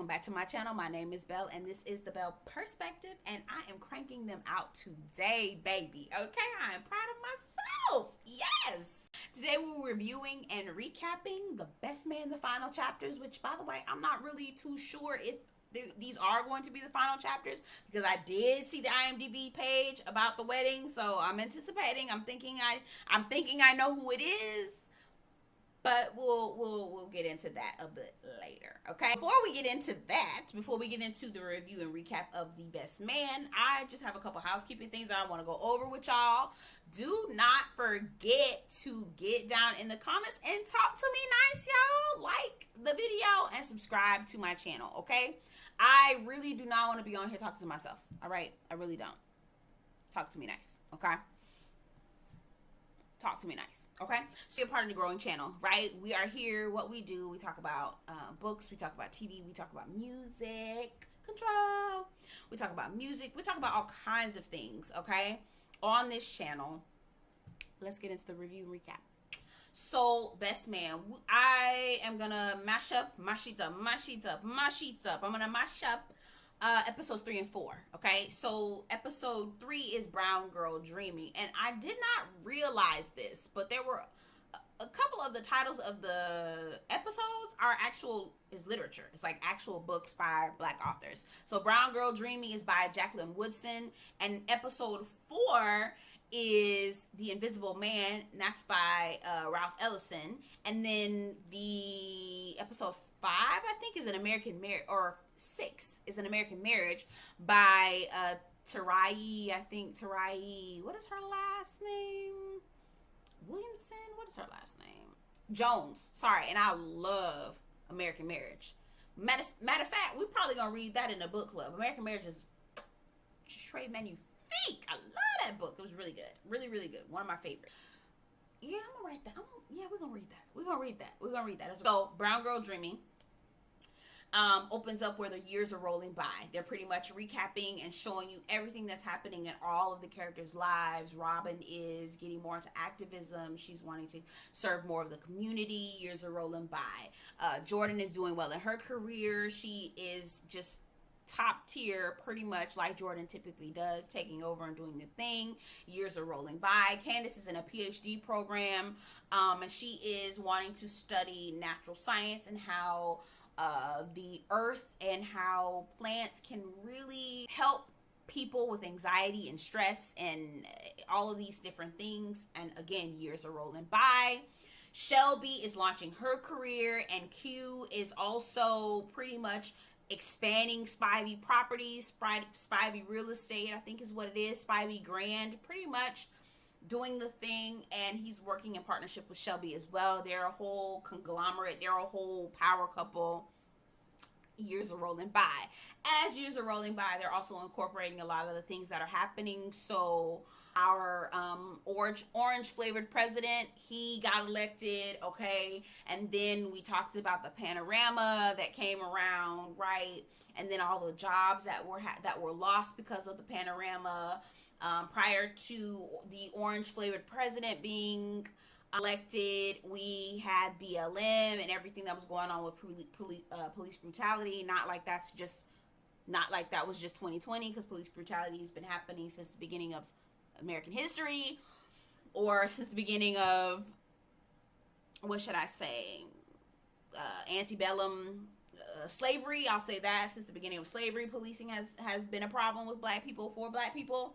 Welcome back to my channel. My name is Belle, and this is the Belle Perspective, and I am cranking them out today, baby. Okay, I am proud of myself. Yes. Today we're reviewing and recapping The Best Man, the final chapters, which, by the way, I'm not really too sure if these are going to be the final chapters, because I did see the IMDb page about the wedding, so I'm anticipating. I'm thinking I know who it is. But we'll get into that a bit later, okay? Before we get into the review and recap of The Best Man, I just have a couple housekeeping things that I want to go over with y'all. Do not forget to get down in the comments and talk to me nice, y'all. Like the video and subscribe to my channel, okay? I really do not want to be on here talking to myself, all right? I really don't. Talk to me nice, okay? Talk to me nice, okay? So you're part of the growing channel, right? We are here. What we do, we talk about books, we talk about TV, we talk about music, control. We talk about music. We talk about all kinds of things, okay? On this channel. Let's get into the review and recap. So, Best Man, I am going to mash up. I'm going to mash up episodes 3 and 4. Okay, so episode 3 is Brown Girl Dreaming, and I did not realize this, but there were a couple of the titles of the episodes is literature. It's like actual books by Black authors. So Brown Girl Dreaming is by Jacqueline Woodson, and episode 4 is The Invisible Man, and that's by Ralph Ellison. And then the episode 5, I think, is an American Marriage, or 6 is an American Marriage by Tarayi. What is her last name? Williamson? What is her last name? Jones. Sorry, and I love American Marriage. Matter of fact, we're probably gonna read that in the book club. American Marriage is Trey Magnifique. I love that book. It was really good. Really, really good. One of my favorites. Yeah, I'm gonna write that. We're gonna read that. So, Brown Girl Dreaming opens up where the years are rolling by. They're pretty much recapping and showing you everything that's happening in all of the characters' lives. Robin is getting more into activism. She's wanting to serve more of the community. Years are rolling by. Jordan is doing well in her career. She is just top tier, pretty much like Jordan typically does, taking over and doing the thing. Years are rolling by. Candace is in a PhD program, and she is wanting to study natural science and how the earth and how plants can really help people with anxiety and stress and all of these different things. And again, years are rolling by. Shelby is launching her career, and Q is also pretty much expanding Spivey Properties, Spivey Real Estate, I think is what it is, Spivey Grand, pretty much doing the thing, and he's working in partnership with Shelby as well. They're a whole conglomerate. They're a whole power couple. Years are rolling by. As years are rolling by, they're also incorporating a lot of the things that are happening. So our orange flavored president, he got elected, okay? And then we talked about the panorama that came around, right? And then all the jobs that were lost because of the panorama. Prior to the orange flavored president being elected, we had BLM and everything that was going on with police brutality. Not like that was just 2020, because police brutality has been happening since the beginning of American history, or since the beginning of, what should I say, antebellum slavery. I'll say that. Since the beginning of slavery, policing has been a problem with Black people, for Black people.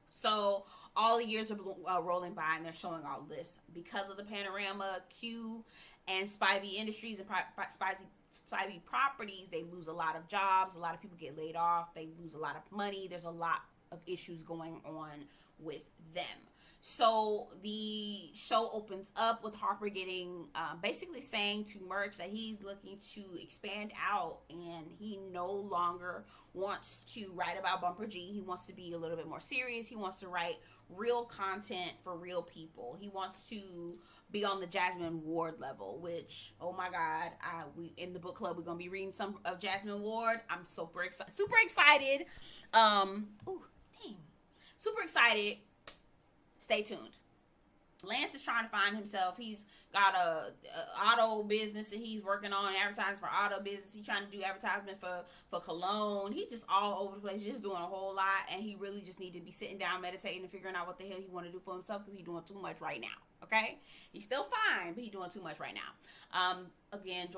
So all the years are rolling by, and they're showing all this because of the panorama. Q and Spivey Industries and Spivey Properties, they lose a lot of jobs. A lot of people get laid off. They lose a lot of money. There's a lot of issues going on with them. So the show opens up with Harper getting basically saying to Murch that he's looking to expand out, and he no longer wants to write about Bumper G. He wants to be a little bit more serious. He wants to write real content for real people. He wants to be on the Jasmine Ward level, which, oh my God, we in the book club, we're gonna be reading some of Jasmine Ward. I'm super excited. Super excited. Stay tuned. Lance is trying to find himself. He's got a auto business that he's working on, advertising for auto business. He's trying to do advertisement for cologne. He's just all over the place, just doing a whole lot, and he really just need to be sitting down, meditating, and figuring out what the hell he want to do for himself, because he's doing too much right now. Okay, he's still fine, but he's doing too much right now. Again,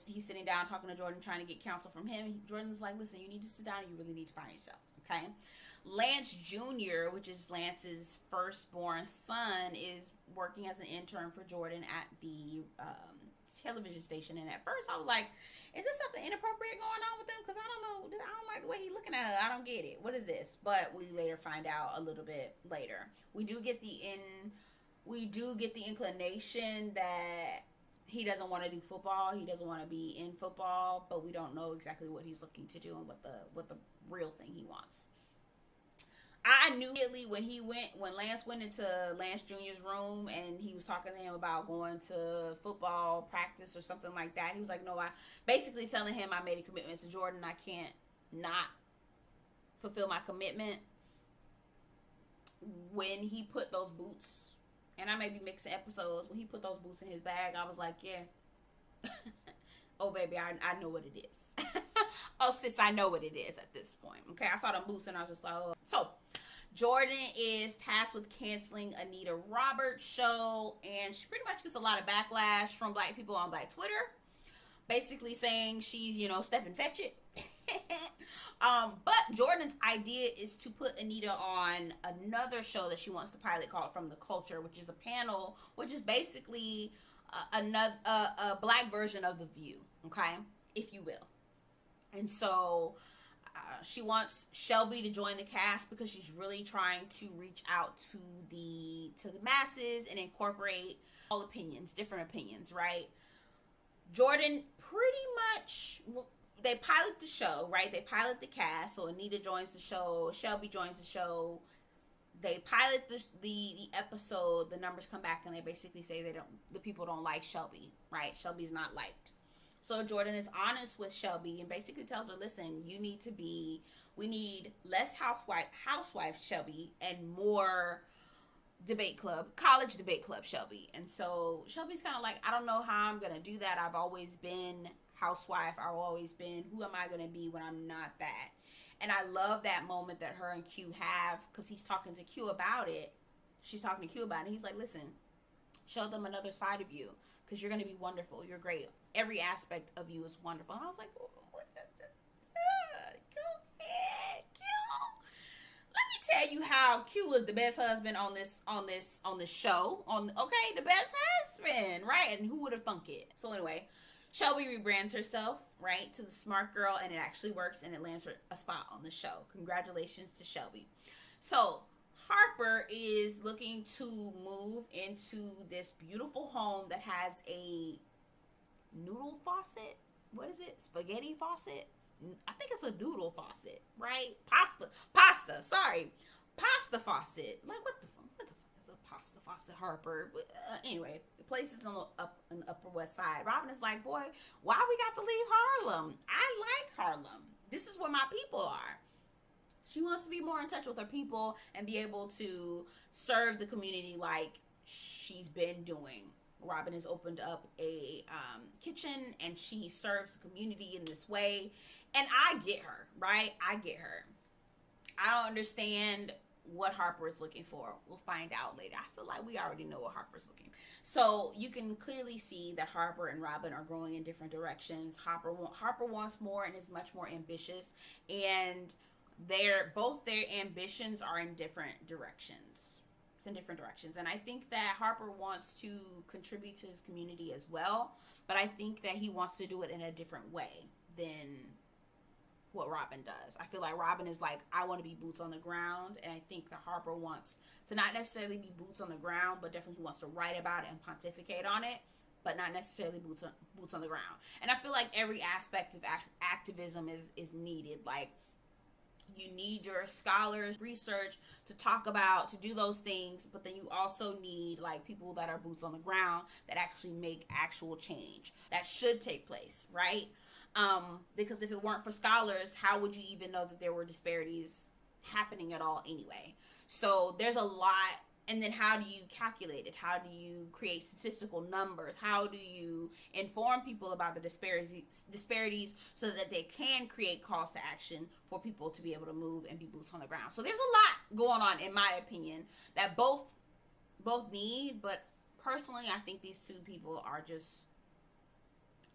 he's sitting down talking to Jordan, trying to get counsel from him. Jordan's like, listen, you need to sit down. You really need to find yourself. Okay. Lance Jr., which is Lance's firstborn son, is working as an intern for Jordan at the television station. And at first I was like, is there something inappropriate going on with them? Because I don't know. I don't like the way he's looking at her. I don't get it. What is this? But we later find out a little bit later. We do get the inclination that he doesn't want to do football. He doesn't want to be in football, but we don't know exactly what he's looking to do and what the real thing he wants. I knew immediately when Lance went into Lance Jr.'s room and he was talking to him about going to football practice or something like that. He was like, no, I basically telling him I made a commitment to Jordan. I can't not fulfill my commitment. When he put those boots, and I may be mixing episodes, when he put those boots in his bag, I was like, yeah. Oh, baby, I know what it is. Oh, sis, I know what it is at this point. Okay, I saw them boots and I was just like, oh. So, Jordan is tasked with canceling Anita Roberts' show, and she pretty much gets a lot of backlash from black people on Black Twitter, basically saying she's, stepping fetch it. But Jordan's idea is to put Anita on another show that she wants to pilot called From the Culture, which is a panel, which is basically a black version of The View, okay, if you will. And so she wants Shelby to join the cast because she's really trying to reach out to the masses and incorporate all opinions, different opinions, right? Jordan pretty much, they pilot the show, right? They pilot the cast. So Anita joins the show, Shelby joins the show. They pilot the episode, the numbers come back and they basically say the people don't like Shelby, right? Shelby's not liked. So Jordan is honest with Shelby and basically tells her, listen, we need less housewife Shelby and more college debate club Shelby. And so Shelby's kind of like, I don't know how I'm going to do that. I've always been housewife. I've always been, who am I going to be when I'm not that? And I love that moment that her and Q have, because he's talking to Q about it. She's talking to Q about it. And he's like, listen, show them another side of you, because you're going to be wonderful. You're great. Every aspect of you is wonderful. And I was like, go ahead, Q. Let me tell you how Q was the best husband on this show. The best husband, right? And who would have thunk it? So anyway, Shelby rebrands herself, right, to the smart girl, and it actually works, and it lands her a spot on the show. Congratulations to Shelby. So Harper is looking to move into this beautiful home that has a noodle faucet. What is it? Spaghetti faucet? I think it's a noodle faucet, right? Pasta. Sorry, pasta faucet. Like what the fuck is a pasta faucet, Harper? But, anyway, the place is on the Upper West Side. Robin is like, boy, why we got to leave Harlem? I like Harlem. This is where my people are. She wants to be more in touch with her people and be able to serve the community like she's been doing. Robin has opened up a kitchen and she serves the community in this way. And I get her, right? I get her. I don't understand what Harper is looking for. We'll find out later. I feel like we already know what Harper's looking for. So you can clearly see that Harper and Robin are growing in different directions. Harper wants more and is much more ambitious. And both their ambitions are in different directions. And I think that Harper wants to contribute to his community as well, but I think that he wants to do it in a different way than what Robin does. I feel like Robin is like, I want to be boots on the ground, and I think that Harper wants to not necessarily be boots on the ground, but definitely wants to write about it and pontificate on it, but not necessarily boots on the ground. And I feel like every aspect of activism is needed. Like, you need your scholars, research to talk about, to do those things, but then you also need like people that are boots on the ground that actually make actual change that should take place, right? Because if it weren't for scholars, how would you even know that there were disparities happening at all anyway? So there's a lot And then how do you calculate it? How do you create statistical numbers? How do you inform people about the disparities so that they can create calls to action for people to be able to move and be boots on the ground? So there's a lot going on, in my opinion, that both need, but personally, I think these two people are just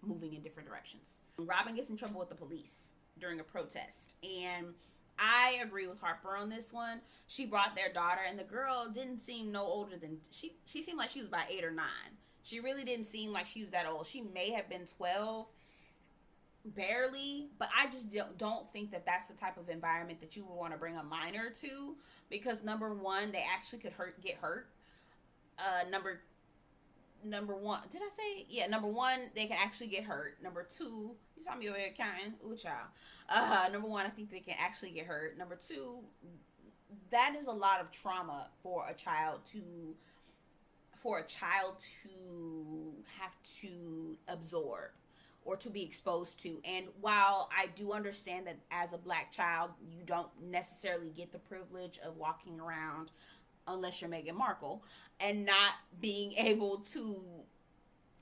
moving in different directions. Robin gets in trouble with the police during a protest, and I agree with Harper on this one. She brought their daughter, and the girl didn't seem no older than, she seemed like she was about 8 or 9. She really didn't seem like she was that old. She may have been 12, barely, but I just don't think that that's the type of environment that you would want to bring a minor to, because number one, they actually could get hurt. Number one, did I say? Yeah, number one, they can actually get hurt. Number two, you saw me over here counting. Ooh, child. Number one, I think they can actually get hurt. Number two, that is a lot of trauma for a child to have to absorb or to be exposed to. And while I do understand that as a black child, you don't necessarily get the privilege of walking around, unless you're Meghan Markle, and not being able to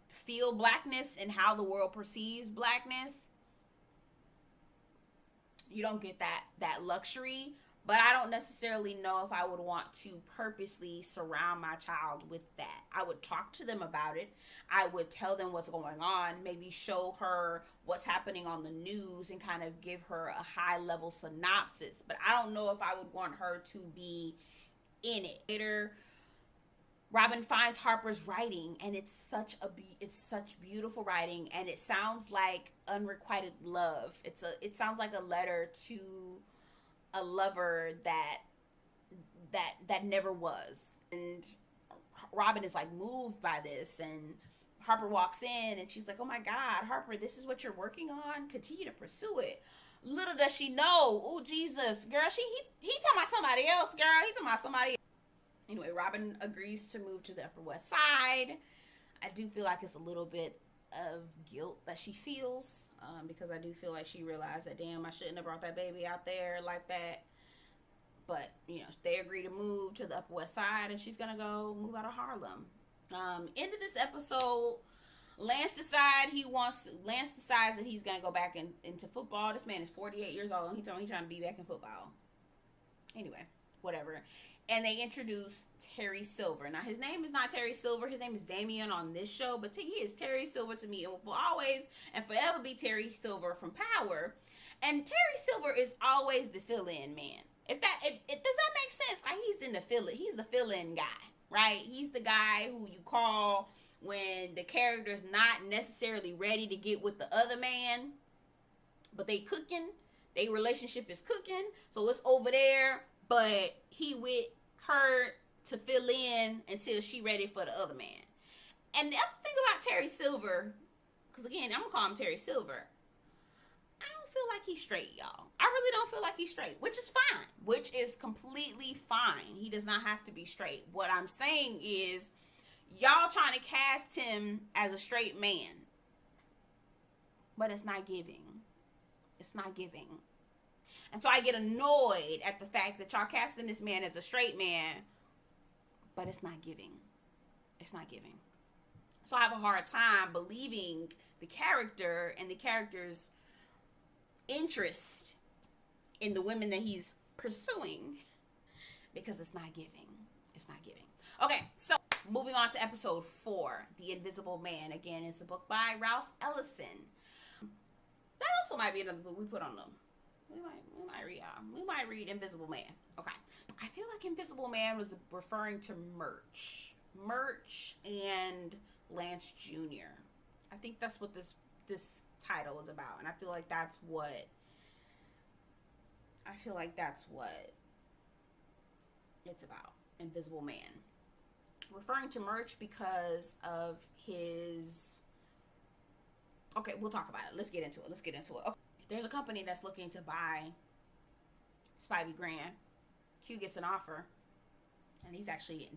feel blackness and how the world perceives blackness, you don't get that luxury. But I don't necessarily know if I would want to purposely surround my child with that. I would talk to them about it. I would tell them what's going on, maybe show her what's happening on the news and kind of give her a high level synopsis. But I don't know if I would want her to be in it. Later, Robin finds Harper's writing, and it's such beautiful writing, and it sounds like unrequited love. It sounds like a letter to a lover that never was. And Robin is like moved by this, and Harper walks in, and she's like, "Oh my God, Harper, this is what you're working on? Continue to pursue it." Little does she know, oh Jesus, girl, he talking about somebody else, girl. He talking about somebody else. Anyway, Robin agrees to move to the Upper West Side. I do feel like it's a little bit of guilt that she feels, because I do feel like she realized that, damn, I shouldn't have brought that baby out there like that. But, they agree to move to the Upper West Side, and she's going to go move out of Harlem. End of this episode, Lance decides that he's going to go back into football. This man is 48 years old, and he's trying to be back in football. Anyway, whatever. And they introduce Terry Silver. Now, his name is not Terry Silver. His name is Damien on this show, but he is Terry Silver to me. It will always and forever be Terry Silver from Power. And Terry Silver is always the fill-in man. If does that make sense? Like, he's the fill-in guy, right? He's the guy who you call when the character's not necessarily ready to get with the other man, but they cooking. Their relationship is cooking, so it's over there, but he with her to fill in until she ready for the other man. And the other thing about Terry Silver, because again, I'm gonna call him Terry Silver, I don't feel like he's straight, y'all. I really don't feel like he's straight, which is fine, which is completely fine. He does not have to be straight. What I'm saying is, y'all trying to cast him as a straight man, but it's not giving. It's not giving. And so I get annoyed at the fact that y'all casting this man as a straight man, but it's not giving. It's not giving. So I have a hard time believing the character and the character's interest in the women that he's pursuing, because it's not giving. It's not giving. Okay, so moving on to episode 4, The Invisible Man. Again, it's a book by Ralph Ellison. That also might be another book we put on them. We might read Invisible Man. Okay. I feel like Invisible Man was referring to Murch and Lance Jr. I think that's what this title is about, and I feel like that's what it's about. Invisible Man. Referring to Murch because of his... Okay, we'll talk about it. Let's get into it. Okay. There's a company that's looking to buy Spivey Grand. Q gets an offer, and he's actually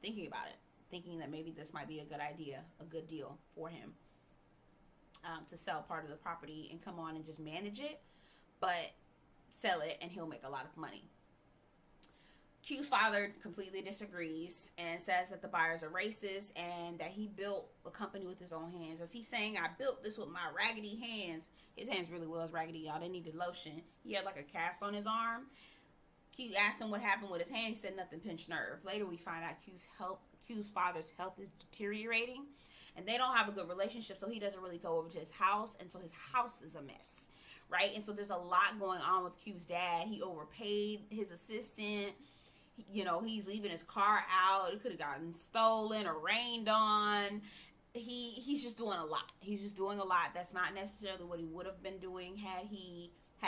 thinking about it, thinking that maybe this might be a good idea, a good deal for him, to sell part of the property and come on and just manage it, but sell it and he'll make a lot of money. Q's father completely disagrees and says that the buyers are racist and that he built a company with his own hands. As he's saying, I built this with my raggedy hands. His hands really was raggedy, y'all. They needed lotion. He had like a cast on his arm. Q asked him what happened with his hand. He said nothing, pinched nerve. Later we find out Q's father's health is deteriorating and they don't have a good relationship, so he doesn't really go over to his house, and so his house is a mess, right? And so there's a lot going on with Q's dad. He overpaid his assistant. You know, he's leaving his car out. It could have gotten stolen or rained on. He's just doing a lot. He's just doing a lot. That's not necessarily what he would have been doing had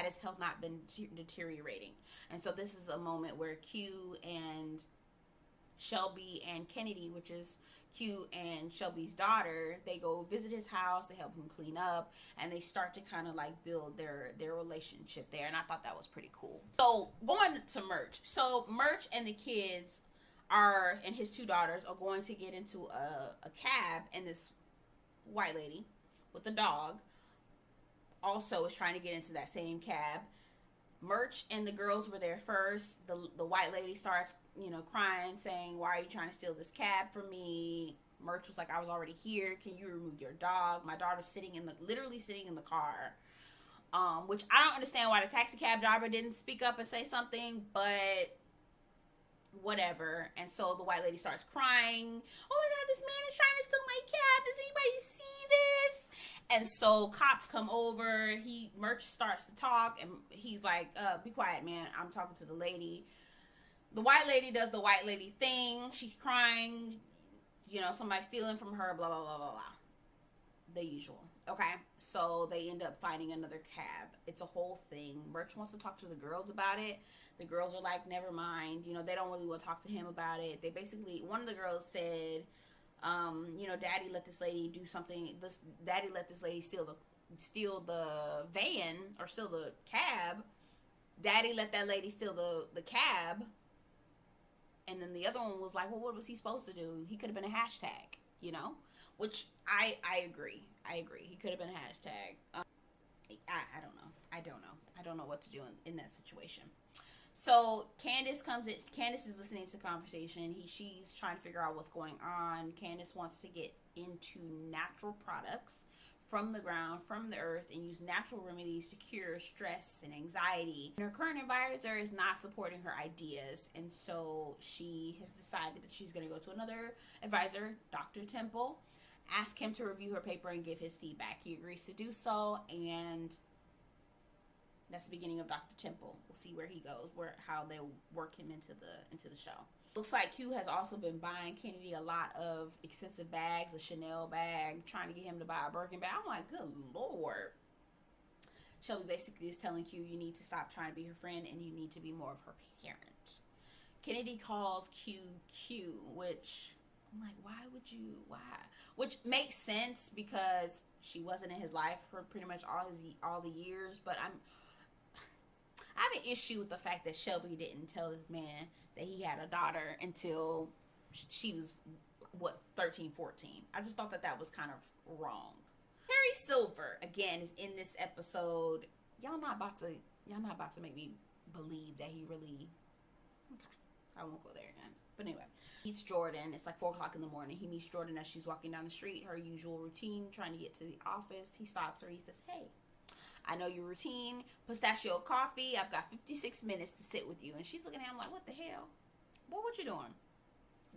his health not been deteriorating. And so this is a moment where Q and Shelby and Kennedy, which is Q and Shelby's daughter, they go visit his house, they help him clean up, and they start to kind of like build their relationship there. And I thought that was pretty cool. So going to Murch. So Murch and the kids and his two daughters are going to get into a cab, and this white lady with the dog also is trying to get into that same cab. Murch and the girls were there first. The white lady starts, crying, saying, "Why are you trying to steal this cab from me?" Murch was like, "I was already here. Can you remove your dog?" My daughter's literally sitting in the car. Which I don't understand why the taxi cab driver didn't speak up and say something, but whatever. And so the white lady starts crying. "Oh my God, this man is trying to steal my cab. Does anybody see this?" And so cops come over. Murch starts to talk, and he's like, "Be quiet, man. I'm talking to the lady." The white lady does the white lady thing. She's crying. Somebody's stealing from her, blah, blah, blah, blah, blah. The usual. Okay? So they end up finding another cab. It's a whole thing. Murch wants to talk to the girls about it. The girls are like, never mind. They don't really want to talk to him about it. They basically, one of the girls said, Daddy let this lady do something. Daddy let this lady steal the van, or steal the cab. Daddy let that lady steal the cab. And then the other one was like, well, what was he supposed to do? He could have been a hashtag, which I agree. He could have been a hashtag. I don't know. I don't know what to do in that situation. So Candace comes in. Candace is listening to the conversation. She's trying to figure out what's going on. Candace wants to get into natural products from the ground, from the earth, and use natural remedies to cure stress and anxiety. And her current advisor is not supporting her ideas, and so she has decided that she's going to go to another advisor, Dr. Temple, ask him to review her paper and give his feedback. He agrees to do so, and that's the beginning of Dr. Temple. We'll see where he goes, how they work him into the show. Looks like Q has also been buying Kennedy a lot of expensive bags, a Chanel bag, trying to get him to buy a Birkin bag. I'm like, good Lord. Shelby basically is telling Q, you need to stop trying to be her friend and you need to be more of her parent. Kennedy calls Q, which I'm like, why? Which makes sense because she wasn't in his life for pretty much all the years, but I have an issue with the fact that Shelby didn't tell this man that he had a daughter until she was, 13, 14. I just thought that was kind of wrong. Harry Silver, again, is in this episode. Y'all not about to make me believe that he really... Okay, I won't go there again. But anyway, meets Jordan. It's like 4 o'clock in the morning. He meets Jordan as she's walking down the street, her usual routine, trying to get to the office. He stops her. He says, "Hey, I know your routine, pistachio coffee. I've got 56 minutes to sit with you." And she's looking at him like, what the hell? What you doing?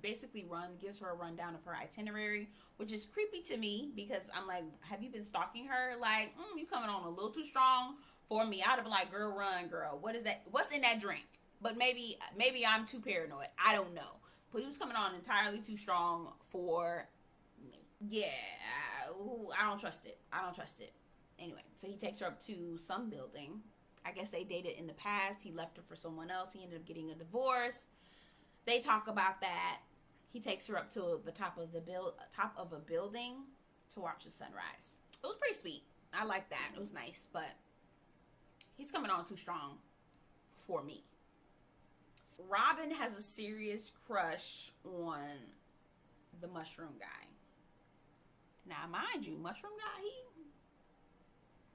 Basically gives her a rundown of her itinerary, which is creepy to me because I'm like, have you been stalking her? Like, you coming on a little too strong for me. I'd have been like, girl, run, girl. What is that? What's in that drink? But maybe I'm too paranoid. I don't know. But he was coming on entirely too strong for me. Yeah, I don't trust it. Anyway, so he takes her up to some building. I guess they dated in the past. He left her for someone else. He ended up getting a divorce. They talk about that. He takes her up to the top of a building to watch the sunrise. It was pretty sweet. I like that. It was nice, but he's coming on too strong for me. Robin has a serious crush on the mushroom guy. Now, mind you, mushroom guy,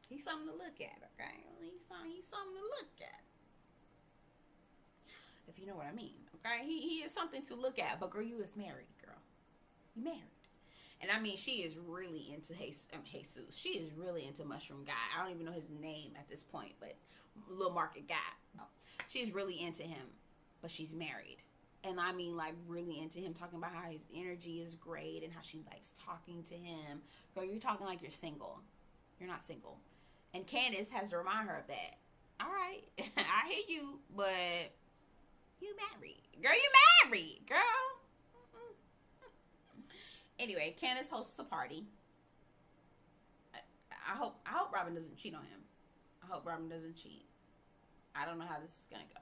he's something to look at, okay? He's something to look at. If you know what I mean, Okay, he is something to look at. But girl, you is married, girl. You married. And I mean, she is really into Jesus. She is really into Mushroom Guy. I don't even know his name at this point, but Little Market Guy. She's really into him, but she's married. And I mean, like, really into him, talking about how his energy is great and how she likes talking to him. Girl, you're talking like you're single. You're not single. And Candace has to remind her of that. All right, I hear you, but you married. Girl, you married, girl. Anyway, Candace hosts a party. I hope Robin doesn't cheat on him. I hope Robin doesn't cheat. I don't know how this is gonna go.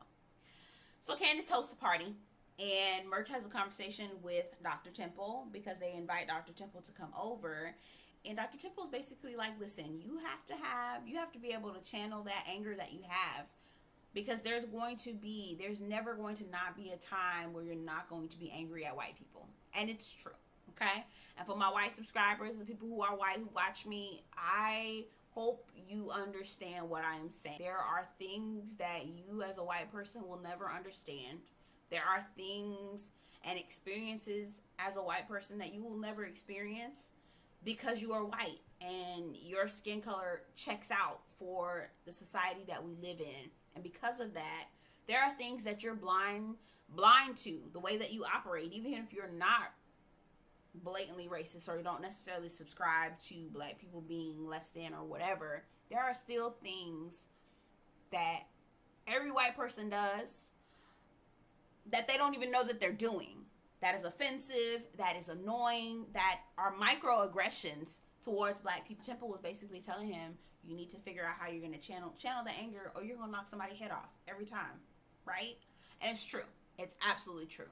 So Candace hosts a party, and Murch has a conversation with Dr. Temple because they invite Dr. Temple to come over. And Dr. Temple's basically like, listen, you have to be able to channel that anger that you have, because there's never going to not be a time where you're not going to be angry at white people. And it's true. Okay? And for my white subscribers, the people who are white who watch me, I hope you understand what I am saying. There are things that you as a white person will never understand. There are things and experiences as a white person that you will never experience because you are white and your skin color checks out for the society that we live in. And because of that, there are things that you're blind to, the way that you operate, even if you're not blatantly racist or you don't necessarily subscribe to black people being less than or whatever. There are still things that every white person does that they don't even know that they're doing, that is offensive, that is annoying, that are microaggressions towards black people. Temple was basically telling him, you need to figure out how you're going to channel the anger, or you're going to knock somebody's head off every time, right? And it's true. It's absolutely true.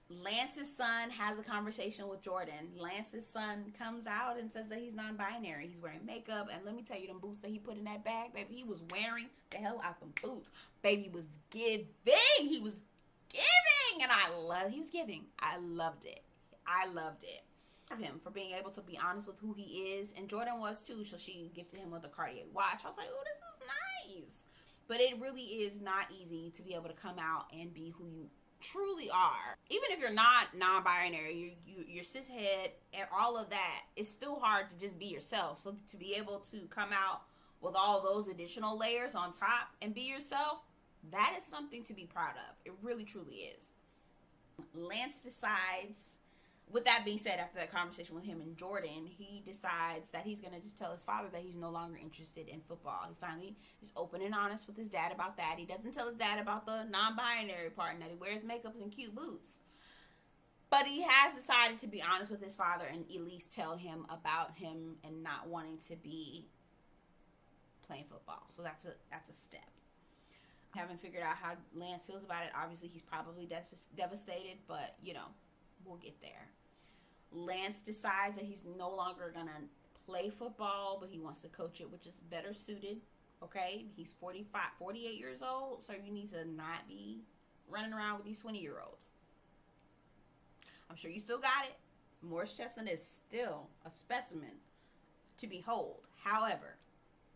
Lance's son has a conversation with Jordan. Lance's son comes out and says that he's non-binary. He's wearing makeup, and let me tell you, them boots that he put in that bag, baby, he was wearing the hell out them boots. Baby was giving. He was giving, and he was giving. I loved it. Of him for being able to be honest with who he is, and Jordan was too. So she gifted him with a Cartier watch. I was like, oh, this is nice. But it really is not easy to be able to come out and be who you truly are. Even if you're not non-binary, you're cishet and all of that, it's still hard to just be yourself. So to be able to come out with all those additional layers on top and be yourself, that is something to be proud of. It really truly is. Lance decides, with that being said, after that conversation with him and Jordan, he decides that he's going to just tell his father that he's no longer interested in football. He finally is open and honest with his dad about that. He doesn't tell his dad about the non-binary part and that he wears makeup and cute boots. But he has decided to be honest with his father and at least tell him about him and not wanting to be playing football. So that's a step. I haven't figured out how Lance feels about it. Obviously, he's probably devastated, but, we'll get there. Lance decides that he's no longer going to play football, but he wants to coach it, which is better suited. Okay? He's 48 years old, so you need to not be running around with these 20-year-olds. I'm sure you still got it. Morris Chestnut is still a specimen to behold. However,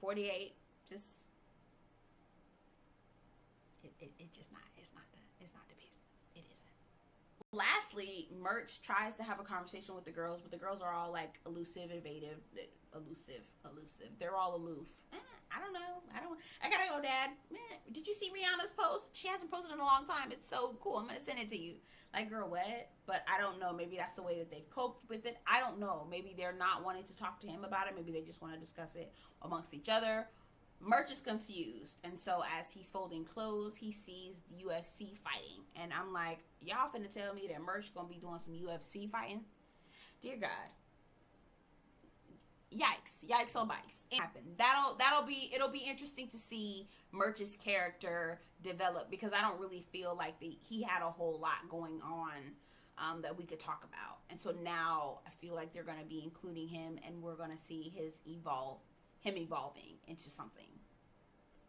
48, just... It's not the business. It isn't. Lastly, Murch tries to have a conversation with the girls, but the girls are all like elusive. They're all aloof. I don't know. I gotta go, Dad. Did you see Rihanna's post? She hasn't posted in a long time. It's so cool. I'm gonna send it to you. Like, girl, what? But I don't know. Maybe that's the way that they've coped with it. I don't know. Maybe they're not wanting to talk to him about it. Maybe they just want to discuss it amongst each other. Murch is confused, and so as he's folding clothes, he sees the UFC fighting, and I'm like, y'all finna tell me that Murch gonna be doing some UFC fighting? Dear God, yikes on bikes. It happened. It'll be interesting to see Murch's character develop, because I don't really feel like he had a whole lot going on that we could talk about, and so now I feel like they're gonna be including him, and we're gonna see him evolving into something.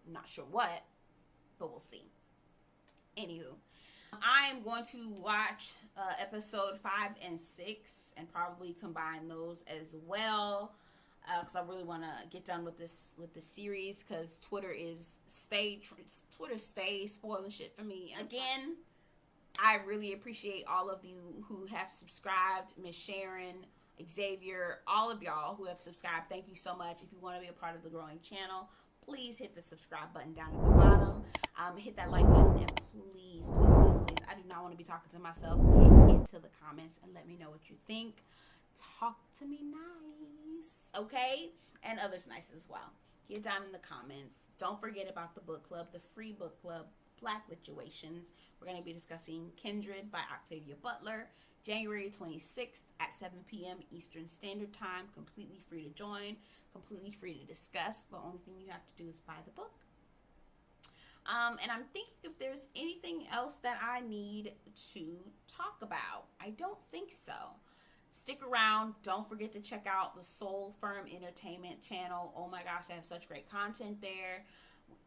I'm not sure what, but we'll see. Anywho, I'm going to watch episode 5 and 6 and probably combine those as well, because I really want to get done with this series, because Twitter stays spoiling shit for me again. I really appreciate all of you who have subscribed. Miss Sharon, Xavier, all of y'all who have subscribed. Thank you so much. If you want to be a part of the growing channel, please hit the subscribe button down at the bottom. Hit that like button, and please, please, please, please. I do not want to be talking to myself. Get into the comments and let me know what you think. Talk to me nice, okay? And others nice as well. Here down in the comments. Don't forget about the book club, the free book club, Black LITuations. We're going to be discussing Kindred by Octavia Butler, January 26th at 7 p.m. Eastern Standard Time. Completely free to join, completely free to discuss. The only thing you have to do is buy the book. And I'm thinking if there's anything else that I need to talk about. I don't think so. Stick around. Don't forget to check out the Soul Firm Entertainment channel. Oh my gosh, they have such great content there.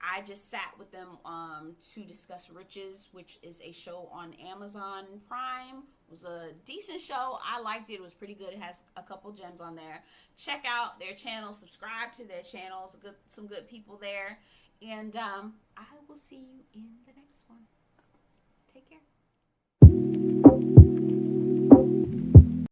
I just sat with them to discuss Riches, which is a show on Amazon Prime. It was a decent show. I liked it. It was pretty good. It has a couple gems on there. Check out their channel. Subscribe to their channel. Some good people there. And I will see you in the next one. Take care.